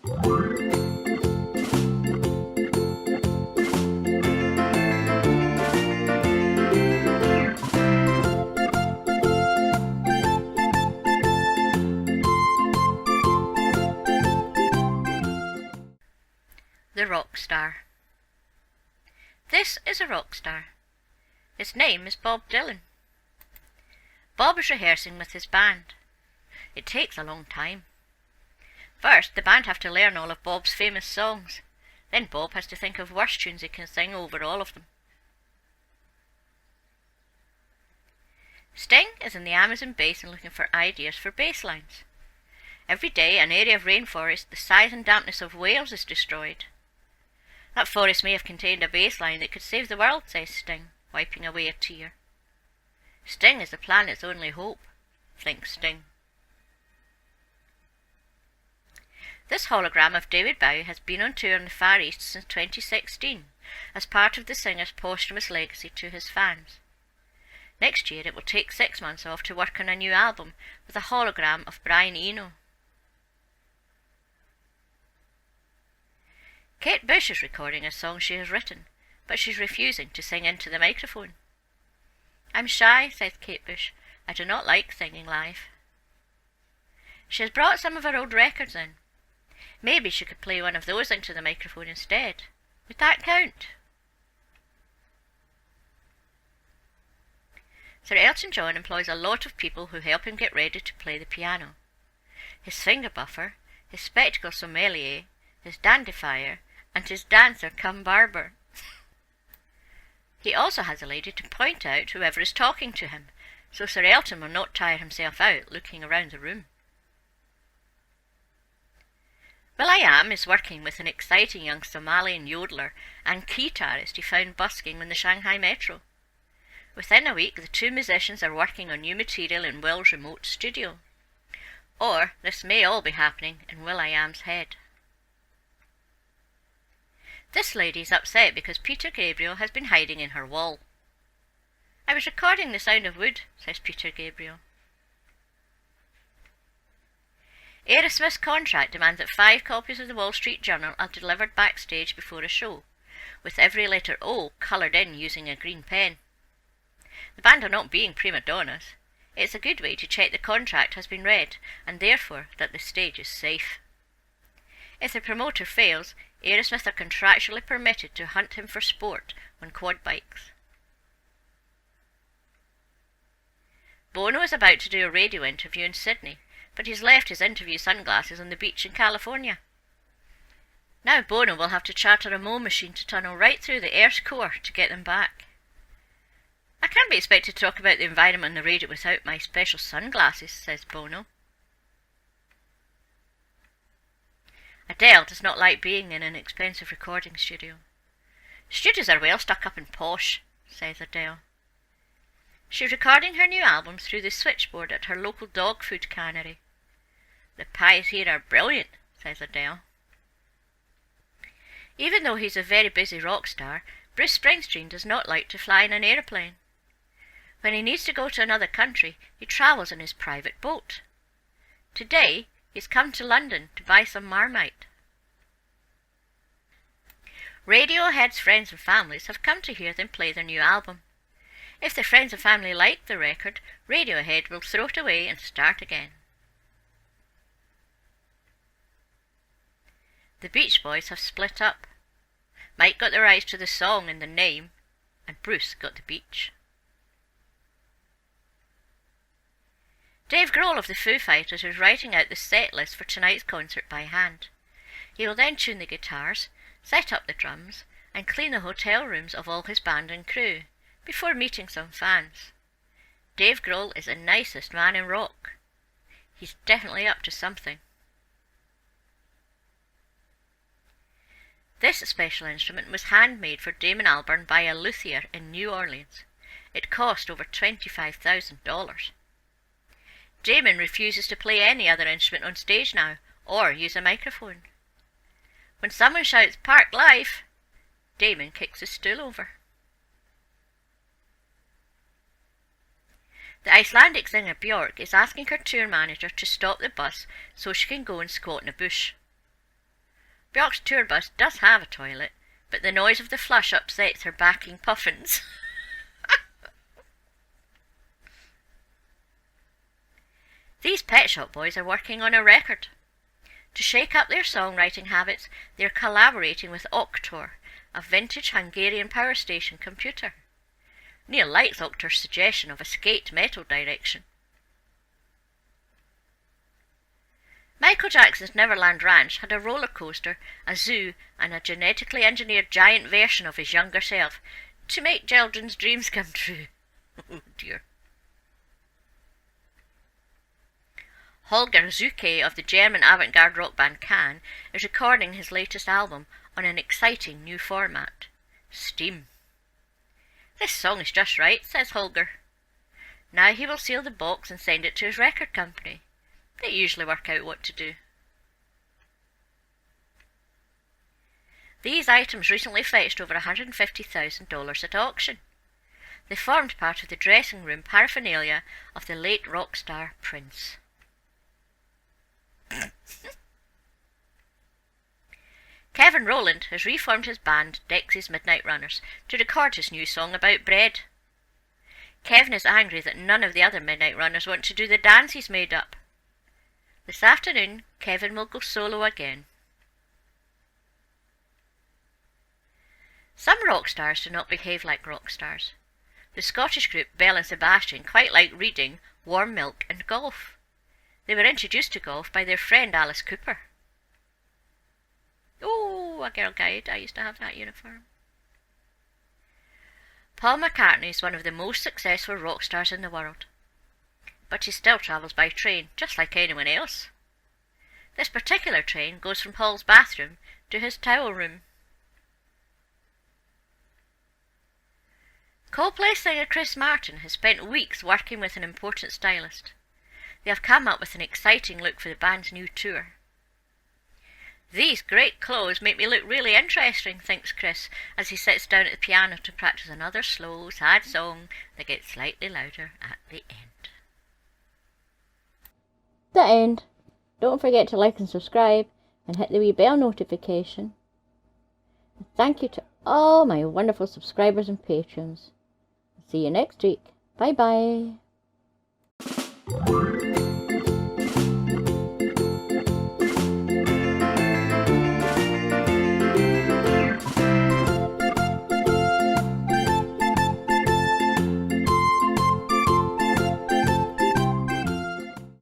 The Rockstar. This is a rock star. His name is Bob Dylan. Bob is rehearsing with his band. It takes a long time. First, the band have to learn all of Bob's famous songs. Then Bob has to think of worse tunes he can sing over all of them. Sting is in the Amazon basin looking for ideas for bass lines. Every day, an area of rainforest the size and dampness of Wales is destroyed. That forest may have contained a bass line that could save the world, says Sting, wiping away a tear. Sting is the planet's only hope, thinks Sting. This hologram of David Bowie has been on tour in the Far East since 2016, as part of the singer's posthumous legacy to his fans. Next year it will take 6 months off to work on a new album with a hologram of Brian Eno. Kate Bush is recording a song she has written, but she's refusing to sing into the microphone. "I'm shy," says Kate Bush. "I do not like singing live." She has brought some of her old records in. Maybe she could play one of those into the microphone instead. Would that count? Sir Elton John employs a lot of people who help him get ready to play the piano. His finger buffer, his spectacle sommelier, his dandifier, and his dancer cum barber. He also has a lady to point out whoever is talking to him, so Sir Elton will not tire himself out looking around the room. will.i.am is working with an exciting young Somalian yodeler and guitarist he found busking in the Shanghai metro. Within a week, the two musicians are working on new material in Will's remote studio. Or this may all be happening in will.i.am's head. This lady is upset because Peter Gabriel has been hiding in her wall. "I was recording The Sound of Wood," says Peter Gabriel. Aerosmith's contract demands that 5 copies of the Wall Street Journal are delivered backstage before a show, with every letter O coloured in using a green pen. The band are not being prima donnas. It's a good way to check the contract has been read, and therefore that the stage is safe. If the promoter fails, Aerosmith are contractually permitted to hunt him for sport on quad bikes. Bono is about to do a radio interview in Sydney, but he's left his interview sunglasses on the beach in California. Now Bono will have to charter a mole machine to tunnel right through the Earth's core to get them back. "I can't be expected to talk about the environment on the radio without my special sunglasses," says Bono. Adele does not like being in an expensive recording studio. "Studios are well stuck up and posh," says Adele. She's recording her new album through the switchboard at her local dog food cannery. "The pies here are brilliant," says Adele. Even though he's a very busy rock star, Bruce Springsteen does not like to fly in an aeroplane. When he needs to go to another country, he travels in his private boat. Today, he's come to London to buy some Marmite. Radiohead's friends and families have come to hear them play their new album. If the friends and family like the record, Radiohead will throw it away and start again. The Beach Boys have split up. Mike got the rights to the song and the name, and Bruce got the beach. Dave Grohl of the Foo Fighters is writing out the set list for tonight's concert by hand. He will then tune the guitars, set up the drums, and clean the hotel rooms of all his band and crew, before meeting some fans. Dave Grohl is the nicest man in rock. He's definitely up to something. This special instrument was handmade for Damon Albarn by a luthier in New Orleans. It cost over $25,000. Damon refuses to play any other instrument on stage now, or use a microphone. When someone shouts "Park Life," Damon kicks his stool over. The Icelandic singer Björk is asking her tour manager to stop the bus so she can go and squat in a bush. Bjork's tour bus does have a toilet, but the noise of the flush upsets her backing puffins. These Pet Shop Boys are working on a record. To shake up their songwriting habits, they are collaborating with Octor, a vintage Hungarian power station computer. Neil likes Octor's suggestion of a skate metal direction. Michael Jackson's Neverland Ranch had a roller coaster, a zoo, and a genetically engineered giant version of his younger self to make children's dreams come true. Oh dear. Holger Zuke of the German avant-garde rock band Can is recording his latest album on an exciting new format, Steam. This song is just right, says Holger. Now he will seal the box and send it to his record company. They usually work out what to do. These items recently fetched over $150,000 at auction. They formed part of the dressing room paraphernalia of the late rock star Prince. Kevin Rowland has reformed his band Dexy's Midnight Runners to record his new song about bread. Kevin is angry that none of the other Midnight Runners want to do the dance he's made up. This afternoon, Kevin will go solo again. Some rock stars do not behave like rock stars. The Scottish group Belle and Sebastian quite like reading, warm milk and golf. They were introduced to golf by their friend Alice Cooper. Oh, a Girl Guide. I used to have that uniform. Paul McCartney is one of the most successful rock stars in the world. But he still travels by train, just like anyone else. This particular train goes from Paul's bathroom to his towel room. Coldplay singer Chris Martin has spent weeks working with an important stylist. They have come up with an exciting look for the band's new tour. These great clothes make me look really interesting, thinks Chris, as he sits down at the piano to practice another slow, sad song that gets slightly louder at the end. The end. Don't forget to like and subscribe and hit the wee bell notification. Thank you to all my wonderful subscribers and patrons. See you next week. Bye bye.